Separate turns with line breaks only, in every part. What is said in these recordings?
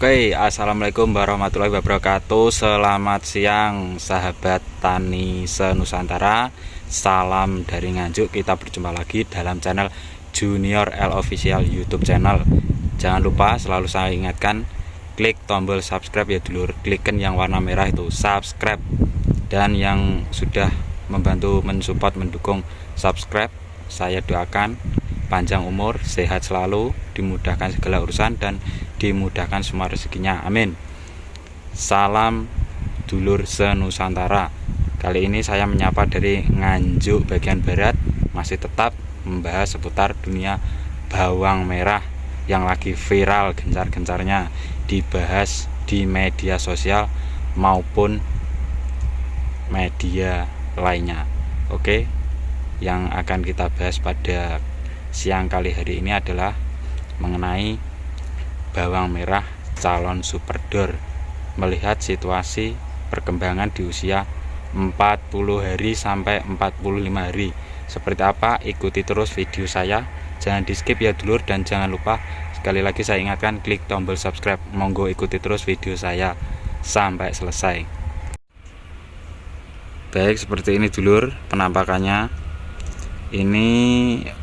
Oke, assalamualaikum warahmatullahi wabarakatuh. Selamat siang sahabat tani senusantara. Salam dari Nganjuk. Kita berjumpa lagi dalam channel Junior L Official YouTube channel. Jangan lupa, selalu saya ingatkan, klik tombol subscribe ya dulur. Klikkan yang warna merah itu subscribe. Dan yang sudah membantu mensupport mendukung subscribe, saya doakan panjang umur, sehat selalu, dimudahkan segala urusan dan dimudahkan semua rezekinya, amin. Salam dulur senusantara. Kali ini saya menyapa dari Nganjuk bagian barat, masih tetap membahas seputar dunia bawang merah yang lagi viral gencar-gencarnya dibahas di media sosial maupun media lainnya. Oke, yang akan kita bahas pada siang kali hari ini adalah mengenai bawang merah calon superdor, melihat situasi perkembangan di usia 40 hari sampai 45 hari. Seperti apa? Ikuti terus video saya, jangan di skip ya dulur, dan jangan lupa sekali lagi saya ingatkan, klik tombol subscribe. Monggo ikuti terus video saya sampai selesai. Baik, seperti ini dulur penampakannya. Ini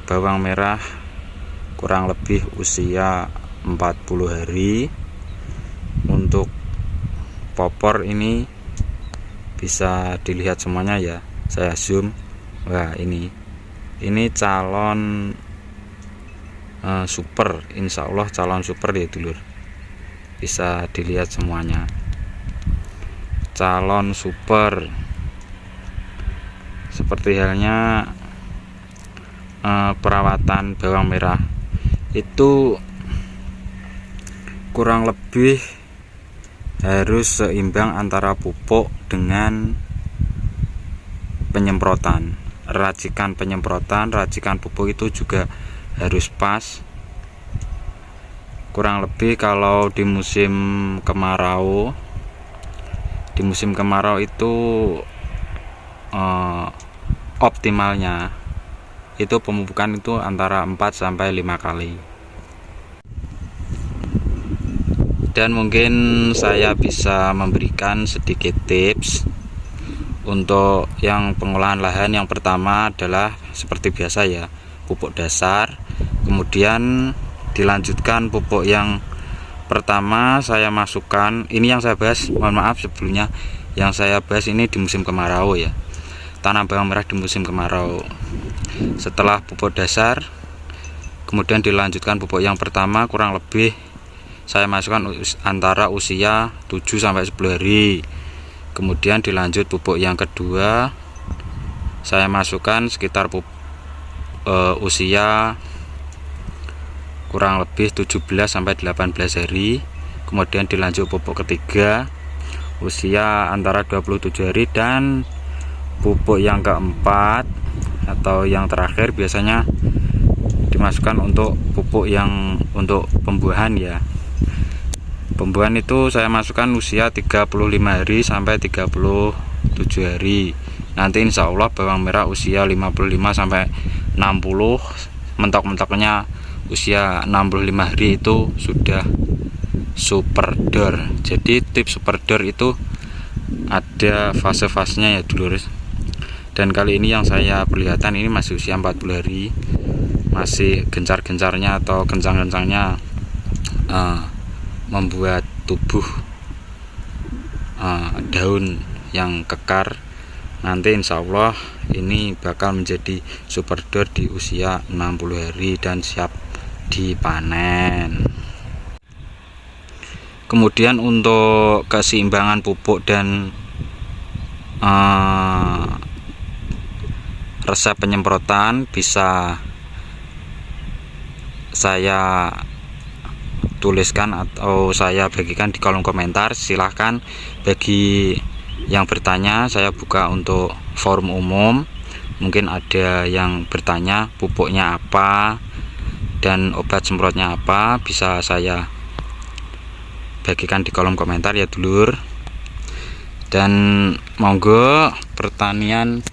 bawang merah kurang lebih usia 40 hari. Untuk popor ini bisa dilihat semuanya ya, saya zoom. Wah, ini calon super, insya Allah calon super ya dulur, bisa dilihat semuanya calon super. Seperti halnya perawatan bawang merah itu kurang lebih harus seimbang antara pupuk dengan penyemprotan. Racikan penyemprotan, racikan pupuk itu juga harus pas. Kurang lebih kalau di musim kemarau, itu optimalnya itu pemupukan itu antara 4 sampai 5 kali. Dan mungkin saya bisa memberikan sedikit tips untuk yang pengolahan lahan. Yang pertama adalah seperti biasa ya, pupuk dasar, kemudian dilanjutkan pupuk yang pertama saya masukkan. Ini yang saya bahas, mohon maaf sebelumnya, yang saya bahas ini di musim kemarau ya, tanam bawang merah di musim kemarau. Setelah pupuk dasar, kemudian dilanjutkan pupuk yang pertama, kurang lebih saya masukkan antara usia 7 sampai 10 hari. Kemudian dilanjut pupuk yang kedua, saya masukkan sekitar usia kurang lebih 17 sampai 18 hari. Kemudian dilanjut pupuk ketiga, usia antara 27 hari. Dan pupuk yang keempat atau yang terakhir biasanya dimasukkan untuk pupuk yang untuk pembuahan ya. Pembuahan itu saya masukkan usia 35 hari sampai 37 hari. Nanti insya Allah bawang merah usia 55 sampai 60, mentok-mentoknya usia 65 hari itu sudah superdor. Jadi tips superdor itu ada fase-fasenya ya dulur. Dan kali ini yang saya perlihatkan ini masih usia 40 hari, masih gencar-gencarnya atau kencang-kencangnya membuat tubuh daun yang kekar. Nanti insya Allah ini bakal menjadi superdor di usia 60 hari dan siap dipanen. Kemudian untuk keseimbangan pupuk dan resep penyemprotan bisa saya tuliskan atau saya bagikan di kolom komentar. Silahkan bagi yang bertanya, saya buka untuk forum umum. Mungkin ada yang bertanya pupuknya apa dan obat semprotnya apa, bisa saya bagikan di kolom komentar ya dulur. Dan monggo pertanian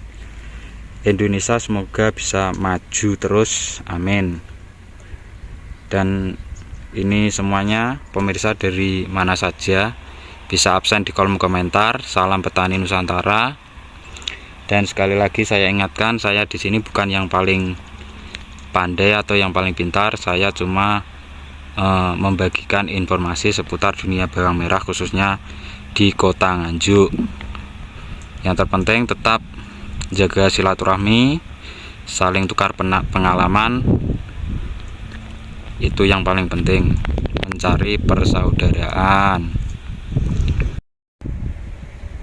Indonesia semoga bisa maju terus, amin. Dan Ini semuanya pemirsa dari mana saja, bisa absen di kolom komentar. Salam petani Nusantara. Dan sekali lagi saya ingatkan, saya di sini bukan yang paling pandai atau yang paling pintar. Saya cuma membagikan informasi seputar dunia bawang merah, khususnya di Kota Nganjuk. Yang terpenting tetap jaga silaturahmi, saling tukar pengalaman. Itu yang paling penting, mencari persaudaraan.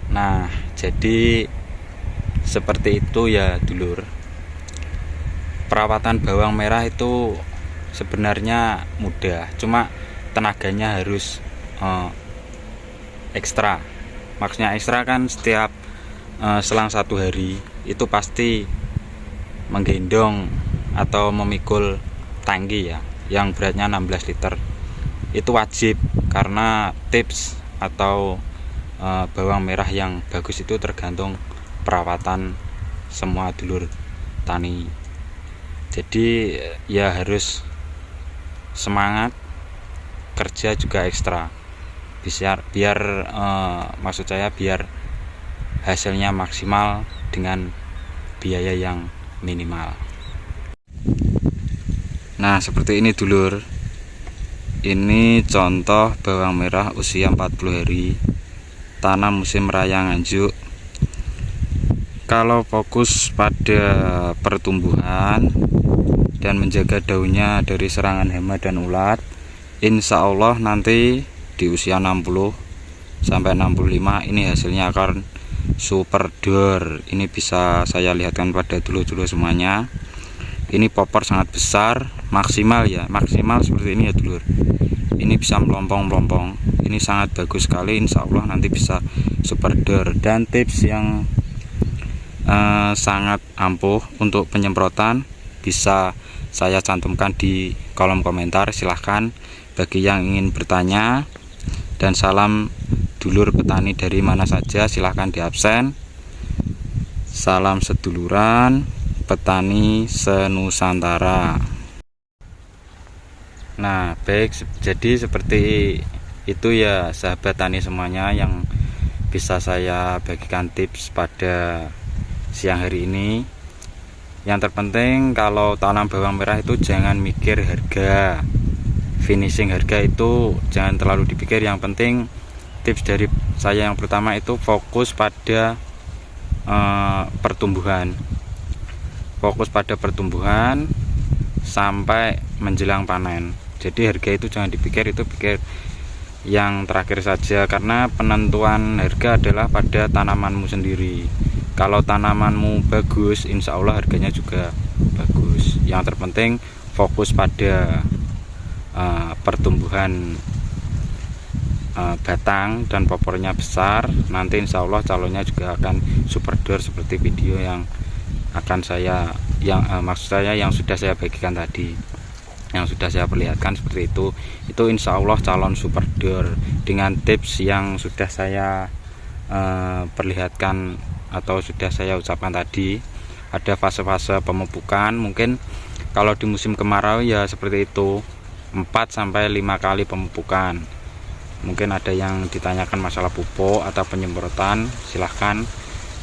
Nah, jadi seperti itu ya dulur. Perawatan bawang merah itu sebenarnya mudah, cuma tenaganya harus ekstra. Maksudnya ekstra kan setiap selang 1 hari itu pasti menggendong atau memikul tangki ya, yang beratnya 16 liter. Itu wajib, karena tips atau bawang merah yang bagus itu tergantung perawatan semua dulur tani. Jadi ya harus semangat, kerja juga ekstra, biar maksud saya biar hasilnya maksimal dengan biaya yang minimal. Nah, seperti ini dulur. Ini contoh bawang merah usia 40 hari, tanam musim raya Nganjuk. Kalau fokus pada pertumbuhan dan menjaga daunnya dari serangan hama dan ulat, insya Allah nanti di usia 60 sampai 65 ini hasilnya akan super dor. Ini bisa saya lihatkan pada dulur-dulur semuanya. Ini popor sangat besar, maksimal ya, maksimal seperti ini ya dulur. Ini bisa melompong-melompong. Ini sangat bagus sekali, insya Allah nanti bisa super dor. Dan tips yang sangat ampuh untuk penyemprotan bisa saya cantumkan di kolom komentar. Silahkan bagi yang ingin bertanya. Dan salam dulur petani dari mana saja, silahkan di absen. Salam seduluran petani senusantara. Nah, baik, jadi seperti itu ya sahabat tani semuanya yang bisa saya bagikan tips pada siang hari ini. Yang terpenting kalau tanam bawang merah itu jangan mikir harga, finishing harga itu jangan terlalu dipikir. Yang penting tips dari saya yang pertama itu fokus pada pertumbuhan, fokus pada pertumbuhan sampai menjelang panen. Jadi harga itu jangan dipikir, itu pikir yang terakhir saja, karena penentuan harga adalah pada tanamanmu sendiri. Kalau tanamanmu bagus, insya Allah harganya juga bagus. Yang terpenting fokus pada pertumbuhan batang dan popornya besar. Nanti insya Allah calonnya juga akan super dor seperti video yang akan saya maksud saya yang sudah saya bagikan tadi, yang sudah saya perlihatkan seperti itu insya Allah calon super dor dengan tips yang sudah saya perlihatkan atau sudah saya ucapkan tadi. Ada fase-fase pemupukan, mungkin kalau di musim kemarau ya seperti itu, 4-5 kali pemupukan. Mungkin ada yang ditanyakan masalah pupuk atau penyemprotan, silahkan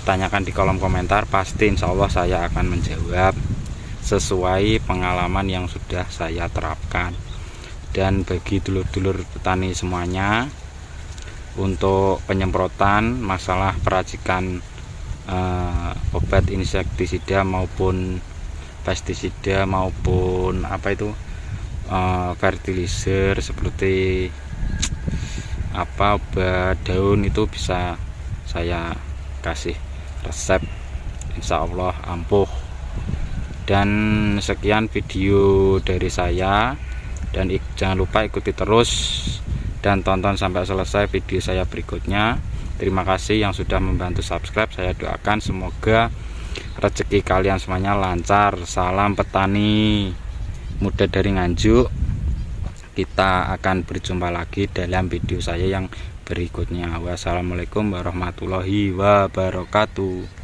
tanyakan di kolom komentar, pasti insya Allah saya akan menjawab sesuai pengalaman yang sudah saya terapkan. Dan bagi dulur-dulur petani semuanya, untuk penyemprotan masalah peracikan obat insektisida maupun pestisida maupun fertilizer seperti obat daun, itu bisa saya kasih resep, insya Allah ampuh. Dan sekian video dari saya, dan jangan lupa ikuti terus dan tonton sampai selesai video saya berikutnya. Terima kasih yang sudah membantu subscribe. Saya doakan semoga rezeki kalian semuanya lancar. Salam petani muda dari Nganjuk. Kita akan berjumpa lagi dalam video saya yang berikutnya. Wassalamualaikum warahmatullahi wabarakatuh.